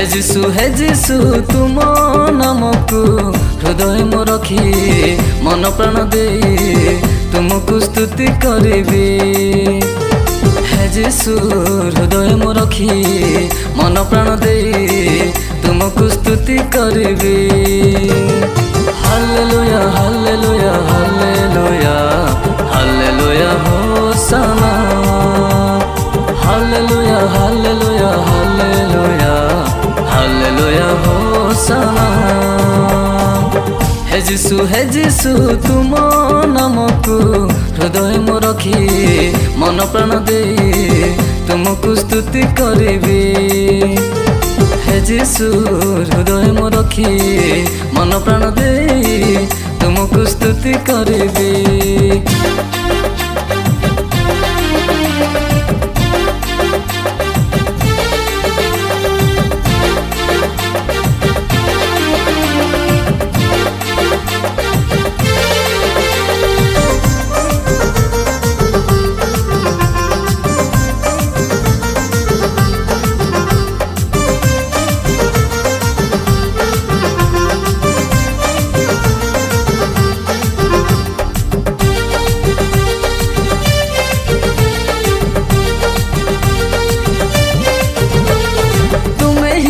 हे जीशु तुम नामको हृदय मो रखी मन प्राण दे तुमको स्तुति करिबी। हे जीशु हृदय मो रखी मन प्राण दे तुमको स्तुति करिबी। हालेलुया हालेलुया हालेलुया हालेलुया होशाना। हालेलुया हालेलुया हालेलुया हालेलुया होशाना। हे जीशु तुम नामको हृदय मो रखी मन प्राण दे तुमको स्तुति करिबी। हे जीशु हृदय मो रखी मन प्राण दे तुमको स्तुति करिबी।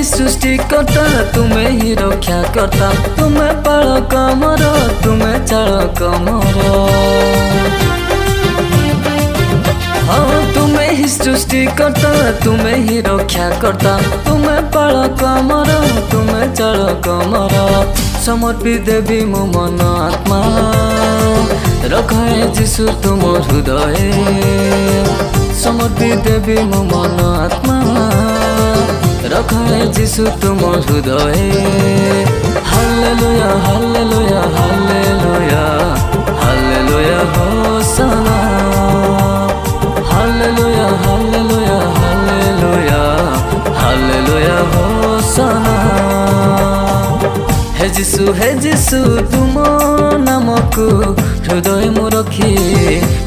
सृष्टिकर्ता तुम्हें ही रक्षा करता, तुम्हें पालक मोर तुम्हें चालक मोर। हाँ तुम्हें ही सृष्टिकर्ता तुम्हें ही रक्षा करता, तुम्हें पालक मोर तुम्हें चालक मोर। समर्पित देवी मो मन आत्मा रखे जीशु तुम हृदय। समर्पित देवी मो मन आत्मा रखे जीशु तुम हृदय। हालेलुया हालेलुया हालेलुया हालेलुया होशाना। हालेलुया हालेलुया हालेलुया हालेलुया होशाना। हे जीशु तुम नामको हृदय मो रखी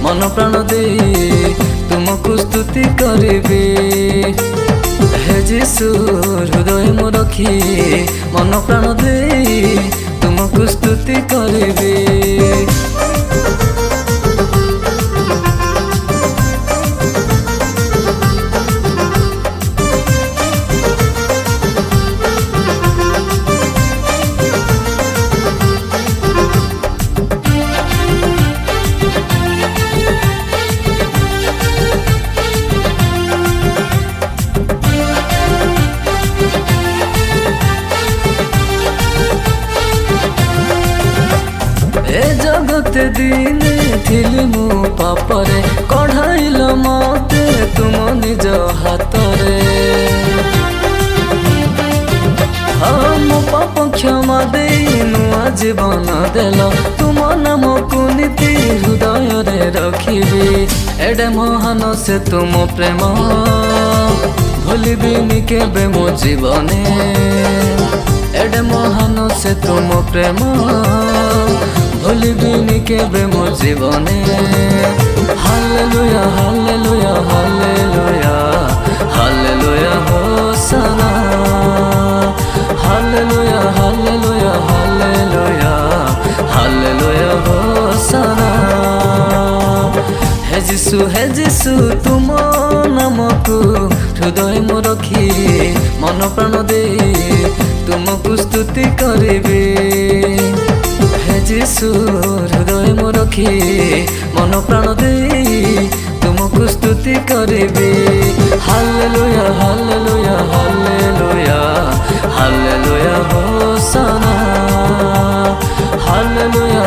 मन प्राण दे तुमको स्तुति करिबी। हे जीशु हृदय मो रखी मन प्राण दे तुमको स्तुति करिबी। जगत दिने थिली मु पापरे कढ़ाइल मते तुम निज हाथरे। हाँ मो पाप क्षमा दे नुआ जीवन देल, तुम नामको नीति हृदय रे रखिबी। एडे महान से तुम प्रेम भूलिबिनी केबे मो जीवने। एडे महान से तुम प्रेम भूलिबिनी केबे मो जीवने। हालेलुया हालेलुया हालेलुया हालेलुया होशाना। हालेलुया हालेलुया हालेलुया हालेलुया होशाना। हे जीशु तुम नामको हृदय मो रखी मन प्राण दे तुमको स्तुति करिबी। हे जीशु हृदय मो रखी मन प्राण दे तुमको स्तुति करिबी। हालेलुया हालेलुया हालेलुया हालेलुया होशाना। हालेलुया